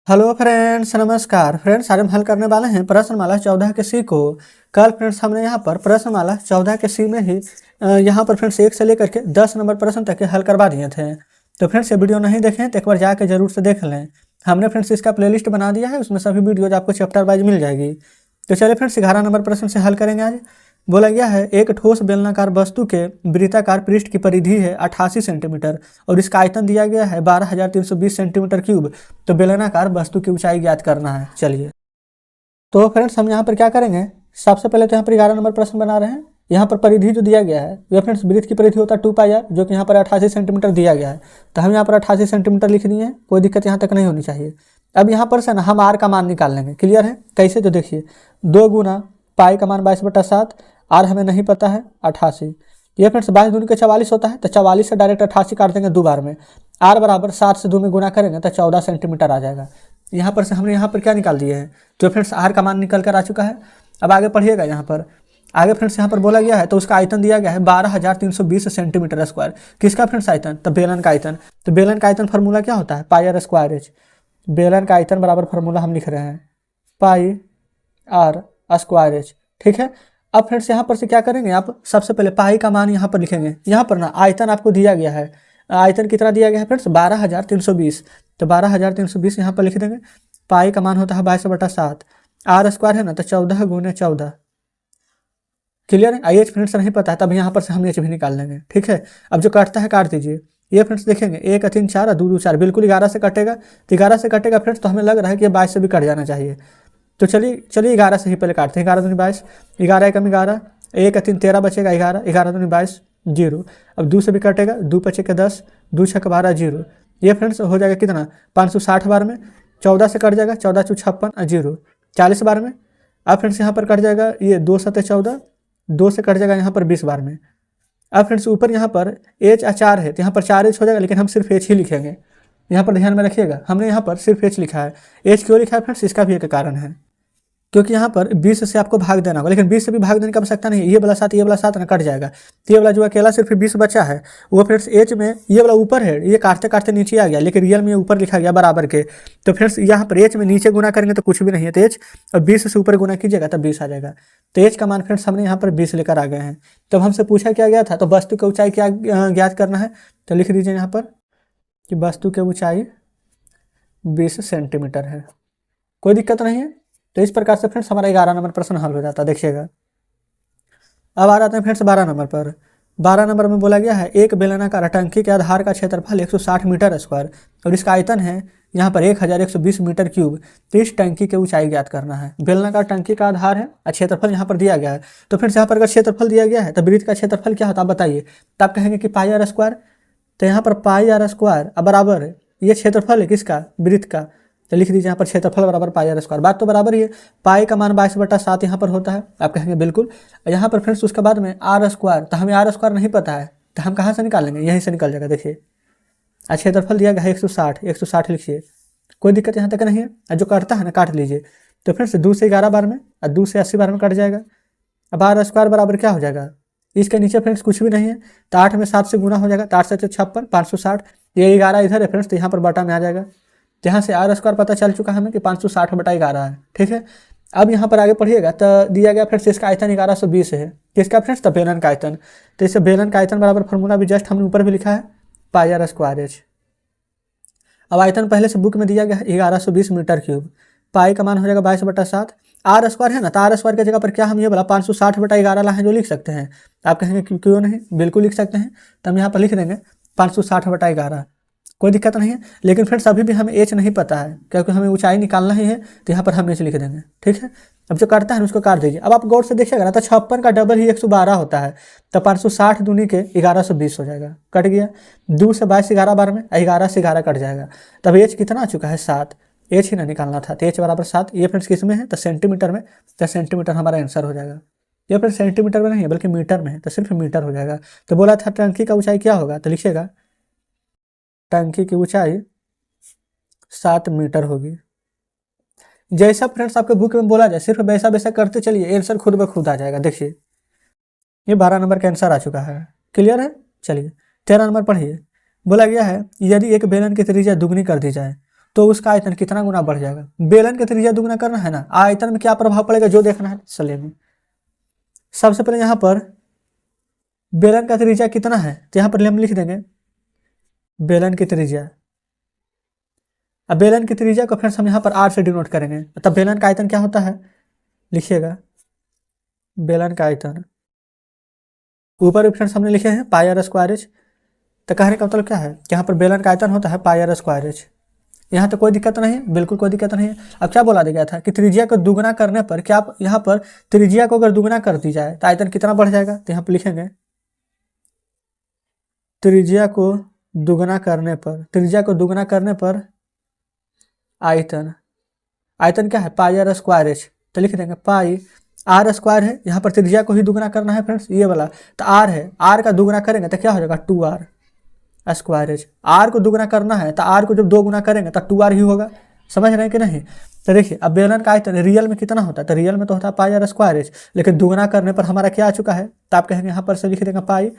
Hello friends, नमस्कार friends. आज हम हल करने वाले हैं प्रश्नमाला 14 के सी को। कल फ्रेंड्स हमने यहाँ पर प्रश्नमाला 14 के सी में ही यहाँ पर फ्रेंड्स 1 से लेकर के 10 नंबर प्रश्न तक के हल करवा दिए थे। तो फ्रेंड्स ये वीडियो नहीं देखें तो एक बार जाके जरूर से देख लें। हमने फ्रेंड्स इसका प्लेलिस्ट बना दिया है, उसमें सभी वीडियोज आपको चैप्टर वाइज मिल जाएगी। तो चलिए फ्रेंड्स 11 नंबर प्रश्न से हल करेंगे। आज बोला गया है एक ठोस बेलनाकार वस्तु के वृत्ताकार पृष्ठ की परिधि है 88 सेंटीमीटर और इसका आयतन दिया गया है 12,320 सेंटीमीटर क्यूब। तो बेलनाकार वस्तु की ऊंचाई ज्ञात करना है। चलिए तो फ्रेंड्स हम यहाँ पर क्या करेंगे, सबसे पहले तो यहाँ पर 11 नंबर प्रश्न बना रहे हैं। यहाँ पर परिधि जो दिया गया है ये फ्रेंड्स वृत्त की परिधि होता है 2πr, जो कि यहाँ पर 88 सेंटीमीटर दिया गया है। तो हम यहाँ पर 88 सेंटीमीटर लिख दिए हैं, कोई दिक्कत यहाँ तक नहीं होनी चाहिए। अब यहाँ पर से ना हम आर का मान निकाल लेंगे। क्लियर है कैसे? तो देखिए 2 गुना पाई का मान 22/7, आर हमें नहीं पता है 88। ये फ्रेंड्स 22 दूनी के 44 होता है, तो 44 से डायरेक्ट 88 काट देंगे 2 बार में। आर बराबर 7 से 2 में गुना करेंगे तो 14 सेंटीमीटर आ जाएगा। यहाँ पर से हमने यहाँ पर क्या निकाल दिए हैं, तो फ्रेंड्स आर का मान निकल कर आ चुका है। अब आगे पढ़िएगा, यहाँ पर आगे फ्रेंड्स यहाँ पर बोला गया है तो उसका आयतन दिया गया है 12,320 सेंटीमीटर स्क्वायर। किसका फ्रेंड्स आयतन? तो बेलन का आयतन। तो बेलन का आयतन फार्मूला क्या होता है? पाई आर स्क्वायर एच। बेलन का आयतन बराबर फार्मूला हम लिख रहे हैं पाई आर स्क्वायर एच। ठीक है। अब फ्रेंड्स यहाँ पर से क्या करेंगे, आप सबसे पहले पाई का मान यहाँ पर लिखेंगे। यहाँ पर ना आयतन आपको दिया गया है, आयतन कितना दिया गया है फ्रेंड्स? 12,320। तो 12,320 यहाँ पर लिख देंगे। पाई का मान होता है 22/7, आर स्क्वायर है ना, तो 14 गुने 14। क्लियर है? आई एच फ्रेंड्स नहीं पता है तब यहाँ पर से हम एच भी निकाल लेंगे। ठीक है। अब जो काटता है काट दीजिए। ये फ्रेंड्स देखेंगे 1 3 4 2 2 4 बिल्कुल 11 से कटेगा। तो 11 से कटेगा फ्रेंड्स, तो हमें लग रहा है कि ये 22 से भी कट जाना चाहिए। तो चलिए 11 से ही पहले काटते हैं। 11 दूनी 22, 11 एकम 11, 1 3 13 बचेगा 11, 11 दूनी 22 0। अब 2 से भी कटेगा, 2 5 के 10, 2 6 12 0। ये फ्रेंड्स हो जाएगा कितना? 560 बार में। 14 से कट जाएगा, 14 2 56 0, 40 बार में। अब फ्रेंड्स यहाँ पर कट जाएगा ये 2 7 14, 2 से कट जाएगा यहाँ पर 20 बार में। अब फ्रेंड्स ऊपर यहाँ पर एच 4 है तो यहाँ पर 4 एच हो जाएगा, लेकिन हम सिर्फ एच ही लिखेंगे। यहाँ पर ध्यान में रखिएगा, हमने यहाँ पर सिर्फ एच लिखा है। एच क्यों लिखा है फ्रेंड्स? इसका भी एक कारण है, क्योंकि यहाँ पर 20 से आपको भाग देना होगा, लेकिन 20 से भी भाग देने की आवश्यकता नहीं है। ये वाला 7 ये वाला 7 ना कट जाएगा। तो ये वाला जो अकेला सिर्फ 20 बचा है वो फ्रेंड्स एच में ये वाला ऊपर है, ये काटते काटते नीचे आ गया, लेकिन रियल में ये ऊपर लिखा गया बराबर के। तो फ्रेंड्स यहाँ पर एच में नीचे गुना करेंगे तो कुछ भी नहीं है, तो एच और 20 से ऊपर गुना कीजिएगा तब 20 आ जाएगा। तो एच का मान फ्रेंड्स हमने यहाँ पर 20 लेकर आ गए हैं। तब हमसे पूछा क्या गया था, तो वस्तु की ऊंचाई क्या ज्ञात करना है। तो लिख दीजिए यहाँ पर कि वस्तु की ऊंचाई 20 सेंटीमीटर है। कोई दिक्कत नहीं है। तो इस प्रकार से फ्रेंड्स हमारा 11 नंबर प्रश्न हल हो जाता है। देखिएगा अब आ जाते हैं फ्रेंड्स 12 नंबर पर। 12 नंबर में बोला गया है एक बेलनाकार टंकी के आधार का क्षेत्रफल 160 मीटर स्क्वायर और इसका आयतन है यहाँ पर 1120 मीटर क्यूब। तो इस टंकी की ऊंचाई ज्ञात करना है। बेलनाकार टंकी का आधार है और क्षेत्रफल यहाँ पर दिया गया है। तो फ्रेंड्स यहाँ पर अगर क्षेत्रफल दिया गया है तो वृत्त का क्षेत्रफल क्या होता है आप बताइए। तो आप कहेंगे कि पाई आर स्क्वायर। तो यहाँ पर पाई आर स्क्वायर बराबर ये क्षेत्रफल है किसका? वृत्त का। तो लिख दीजिए यहाँ पर क्षेत्रफल बराबर पाई आर स्क्वायर। बात तो बराबर ही है। पाई का मान 22/7 यहाँ पर होता है, आप कहेंगे बिल्कुल। यहाँ पर फ्रेंड्स उसके बाद में आर स्क्वायर, तो हमें आर स्क्वायर नहीं पता है तो हम कहाँ से निकालेंगे? यहीं से निकल जाएगा। देखिए क्षेत्रफल दिया गया है 160 लिखिए, कोई दिक्कत यहाँ तक नहीं है। और जो काटता है ना काट लीजिए। तो फ्रेंड्स 2 से 11 बार में और 2 से 80 बार में कट जाएगा। अब आर स्क्वायर बराबर क्या हो जाएगा? इसके नीचे फ्रेंड्स कुछ भी नहीं है, तो 8 में 7 से गुना हो जाएगा, तो 8 से 56 560। ये 11 इधर है फ्रेंड्स, तो यहाँ पर बटा में आ जाएगा। यहाँ से आर स्क्वायर पता चल चुका है हमें कि 560/11 है। ठीक है। अब यहाँ पर आगे पढ़िएगा तो दिया गया फ्रेंड्स इसका आयतन 1120 है। किसका फ्रेंड्स? तो बेलन का आयतन। तो इससे बेलन का आयतन बराबर फार्मूला भी जस्ट हमने ऊपर भी लिखा है पाई आर स्क्वायर एच। अब आयतन पहले से बुक में दिया गया है 1120 मीटर क्यूब। पाई का मान हो जाएगा 22/7। आर स्क्वायर है ना, तो आर स्क्वायर की जगह पर क्या हम ये बोला 560/11 लाएँ जो लिख सकते हैं। आप कहेंगे क्यों नहीं, बिल्कुल लिख सकते हैं। तो हम यहाँ पर लिख देंगे 560/11, कोई दिक्कत नहीं है। लेकिन फ्रेंड्स अभी भी हमें एच नहीं पता है, क्योंकि हमें ऊंचाई निकालना ही है, तो यहाँ पर हम एच लिख देंगे। ठीक है। अब जो काटता है ना उसको काट दीजिए। अब आप गौर से देखिएगा ना, तो 56 का डबल ही 112 होता है, तो 560 दूनी के 1120 हो जाएगा। कट गया। 2 से 22 11 बार में, 11 से 11 कट जाएगा। तब एच कितना आ चुका है? 7। एच ही ना निकालना था, तो एच बराबर 7। ये फ्रेंड्स किस में है? तो सेंटीमीटर में। तो सेंटीमीटर हमारा आंसर हो जाएगा। ये फ्रेंड्स सेंटीमीटर में नहीं है बल्कि मीटर में है, तो सिर्फ मीटर हो जाएगा। तो बोला था टंकी का ऊंचाई क्या होगा, तो लिखिएगा टंकी की ऊंचाई 7 मीटर होगी। जैसा फ्रेंड्स आपके बुक में बोला जाए सिर्फ वैसा वैसा करते चलिए, आंसर खुद ब खुद आ जाएगा। देखिए ये 12 नंबर का आंसर आ चुका है। क्लियर है। चलिए 13 नंबर पढ़िए। बोला गया है यदि एक बेलन की त्रिज्या दुगनी कर दी जाए तो उसका आयतन कितना गुना बढ़ जाएगा। बेलन की त्रिज्या दुगुना करना है ना, आयतन में क्या प्रभाव पड़ेगा जो देखना है। चलिए सबसे पहले यहाँ पर बेलन का त्रिज्या कितना है, तो यहाँ पर हम लिख देंगे बेलन की त्रिज्या। अब बेलन की त्रिज्या को फिर हम यहाँ पर आर से डिनोट करेंगे, तब बेलन का आयतन क्या होता है, लिखिएगा बेलन का आयतन। ऊपर भी फ्रेंड्स हमने लिखे हैं पाई आर स्क्वायर एच। तो कहने का मतलब क्या है कि यहाँ पर बेलन का आयतन होता है पाई आर स्क्वायर एच। यहाँ तो कोई दिक्कत नहीं है, बिल्कुल कोई दिक्कत नहीं है। अब क्या बोला गया था कि त्रिज्या को दुगुना करने पर क्या यहाँ पर त्रिज्या को अगर दुगुना कर दी जाए तो आयतन कितना बढ़ जाएगा। तो यहाँ पर लिखेंगे त्रिज्या को दुगुना करने पर, त्रिज्या को दुगुना करने पर आयतन, आयतन क्या है पाई आर स्क्वायर एच। तो लिख देंगे पाई आर स्क्वायर है, यहाँ पर त्रिज्या को ही दुगुना करना है फ्रेंड्स ये वाला, तो आर है, आर का दुगुना करेंगे तो क्या हो जाएगा 2r स्क्वायर एच। आर को दुगुना करना है तो आर को जब 2 गुना करेंगे तो 2r ही होगा। समझ रहे हैं कि नहीं। तो देखिए अब बेलन का आयतन रियल में कितना होता है, तो रियल में तो होता है पाई आर स्क्वायर एच, लेकिन दुगुना करने पर हमारा क्या आ चुका है, तो आप कहेंगे यहाँ पर से लिख देंगे पाई,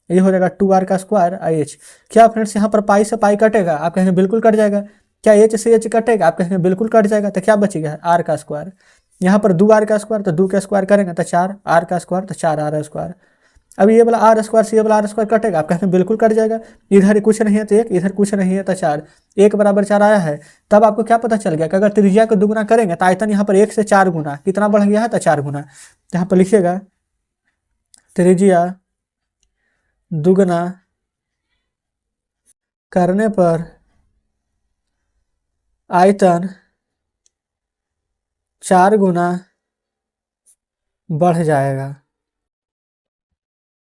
ये हो जाएगा 2r का स्क्वायर आई एच। क्या फ्रेंड्स यहाँ पर पाई से पाई कटेगा, आप कहेंगे बिल्कुल कट जाएगा। क्या एच से एच कटेगा, आप कहेंगे बिल्कुल कट जाएगा। तो क्या बचेगा आर का स्क्वायर, यहाँ पर 2r का स्क्वायर, तो 2 का स्क्वायर करेंगे तो 4, r का स्क्वायर तो 4r स्क्वायर। अब ये वाला आर स्क्वायर से ये वाला आर स्क्वायर कटेगा, आप कहते हैं बिल्कुल कट जाएगा। इधर कुछ नहीं है तो 1, इधर कुछ नहीं है तो 4, 1 बराबर 4 आया है। तब आपको क्या पता चल गया कि अगर त्रिज्या को दुगुना करेंगे तो आयतन यहाँ पर 1 से 4 गुना कितना बढ़ गया है, तो 4 गुना। यहाँ पर लिखिएगा त्रिज्या दुगुना करने पर आयतन 4 गुना बढ़ जाएगा।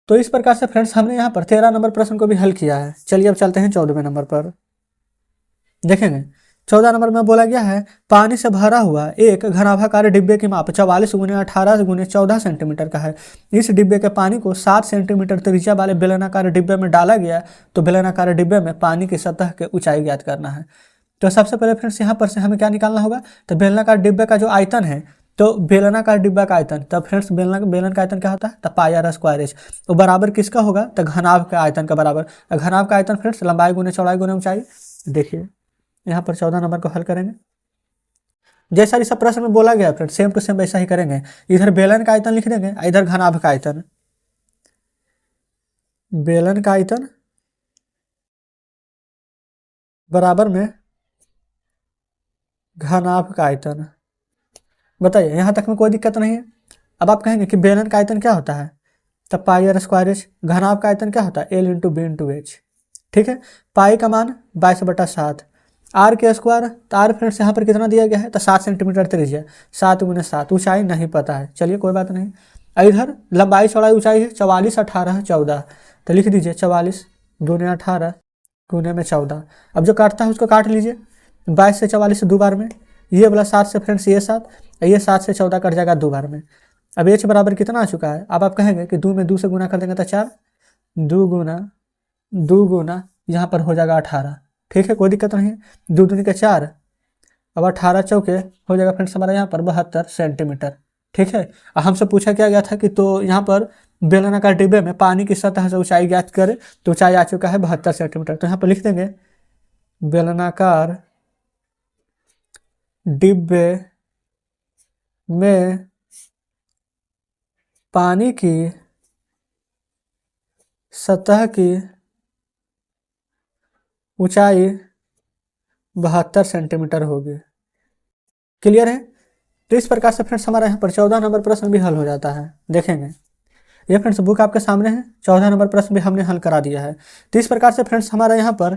तो इस प्रकार से फ्रेंड्स हमने यहाँ पर 13 नंबर प्रश्न को भी हल किया है। चलिए अब चलते हैं 14वें नंबर पर। देखेंगे 14 नंबर में बोला गया है पानी से भरा हुआ एक घनाभाकार डिब्बे की माप 44 × 18 × 14 सेंटीमीटर का है। इस डिब्बे के पानी को 7 सेंटीमीटर त्रिज्या वाले बेलनाकार डिब्बे में डाला गया, तो बेलनाकार डिब्बे में पानी की सतह की ऊंचाई ज्ञात करना है। तो सबसे पहले फ्रेंड्स यहाँ पर से हमें क्या निकालना होगा, तो बेलनाकार डिब्बे का जो आयतन है, तो बेलनाकार डिब्बा का आयतन, तब फ्रेंड्स बेलन का आयतन क्या होता है, तो पाई आर स्क्वायर एच। तो बराबर किसका होगा, तो घनाभ का आयतन का बराबर। घनाभ का आयतन फ्रेंड्स लंबाई गुने चौड़ाई गुने ऊंचाई। देखिए यहाँ पर 14 नंबर को हल करेंगे, जैसा इस प्रश्न में बोला गया फ्रेंड्स सेम टू सेम वैसा ही करेंगे। इधर बेलन का आयतन लिख देंगे, इधर घनाभ का आयतन। बेलन का आयतन बराबर में घनाभ का आयतन। बताइए यहाँ तक में कोई दिक्कत नहीं है। अब आप कहेंगे कि बेलन का आयतन क्या होता है, तब पाई आर स्क्वायर एच। घनाभ का आयतन क्या होता है, L × B × H। ठीक है, पाई का मान 22/7, आर के स्क्वायर, तो आर फ्रेंड्स यहाँ पर कितना दिया गया है, तो 7 सेंटीमीटर त्रिज्या, 7 × 7, ऊंचाई नहीं पता है। चलिए कोई बात नहीं। इधर लंबाई चौड़ाई ऊंचाई है 44, 18, 14, तो लिख दीजिए 44 × 18 × 14। अब जो काटता है उसको काट लीजिए, 22 से 44 2 बार में, ये वाला 7 से फ्रेंड्स ये 7, ये 7 से 14 कट जाएगा 2 बार में। अब एच बराबर कितना आ चुका है, अब आप कहेंगे कि 2 में 2 से गुना कर देंगे तो 4, 2 गुना यहाँ पर हो जाएगा 18। ठीक है, कोई दिक्कत नहीं है। 2 दूनी के 4, अब 18 चौके हो जाएगा फ्रेंड्स हमारा यहाँ पर 72 सेंटीमीटर। ठीक है, हमसे पूछा क्या गया था कि तो यहाँ पर बेलनाकार डिब्बे में पानी की सतह से ऊंचाई ज्ञात करें, तो ऊंचाई आ चुका है 72 सेंटीमीटर। तो यहाँ पर लिख देंगे बेलनाकार डिब्बे में पानी की सतह की ऊंचाई 72 सेंटीमीटर होगी। क्लियर है। तो इस प्रकार से फ्रेंड्स हमारा यहाँ पर 14 नंबर प्रश्न भी हल हो जाता है। देखेंगे ये फ्रेंड्स बुक आपके सामने है, 14 नंबर प्रश्न भी हमने हल करा दिया है। तो इस प्रकार से फ्रेंड्स हमारा यहाँ पर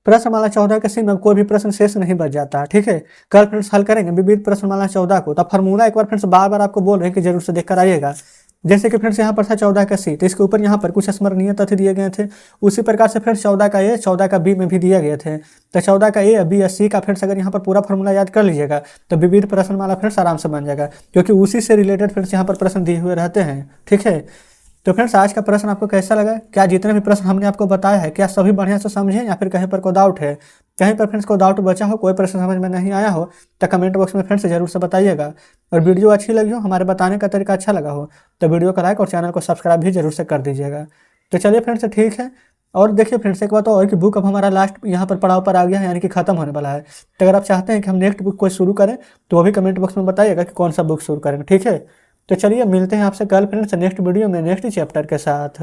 प्रश्नमाला 14 के सी में कोई भी प्रश्न शेष नहीं बच जाता है। ठीक है, कल फ्रेंड्स हल करेंगे विविध प्रश्नमाला 14 को। तो फार्मूला एक बार फ्रेंड्स बार बार आपको बोल रहे हैं कि जरूर से देख कर आइएगा। जैसे कि फ्रेंड्स यहाँ पर था 14 का सी, तो इसके ऊपर यहाँ पर कुछ स्मरणीय तथ्य दिए गए थे। उसी प्रकार से फ्रेंड्स 14 का ए 14 का बी में भी दिए गए थे। तो 14 का ए बी सी का फ्रेंड्स अगर यहाँ पर पूरा फार्मूला याद कर लीजिएगा तो विविध प्रश्नमाला फ्रेंड्स आराम से बन जाएगा, क्योंकि उसी से रिलेटेड फ्रेंड्स यहाँ पर प्रश्न दिए हुए रहते हैं। ठीक है, तो फ्रेंड्स आज का प्रश्न आपको कैसा लगा, क्या जितने भी प्रश्न हमने आपको बताया है क्या सभी बढ़िया से समझे या फिर कहीं पर कोई डाउट है, कहीं पर फ्रेंड्स को डाउट बचा हो, कोई प्रश्न समझ में नहीं आया हो, तो कमेंट बॉक्स में फ्रेंड्स जरूर से बताइएगा। और वीडियो अच्छी लगी हो, हमारे बताने का तरीका अच्छा लगा हो, तो वीडियो को लाइक और चैनल को सब्सक्राइब भी जरूर से कर दीजिएगा। तो चलिए फ्रेंड्स ठीक है, और देखिए फ्रेंड्स एक बात और कि बुक अब हमारा लास्ट यहाँ पर पड़ाव पर आ गया है, यानी कि खत्म होने वाला है। तो अगर आप चाहते हैं कि हम नेक्स्ट बुक को शुरू करें तो वो भी कमेंट बॉक्स में बताइएगा कि कौन सा बुक शुरू करें, ठीक है। तो चलिए मिलते हैं आपसे कल फ्रेंड्स नेक्स्ट वीडियो में नेक्स्ट चैप्टर के साथ।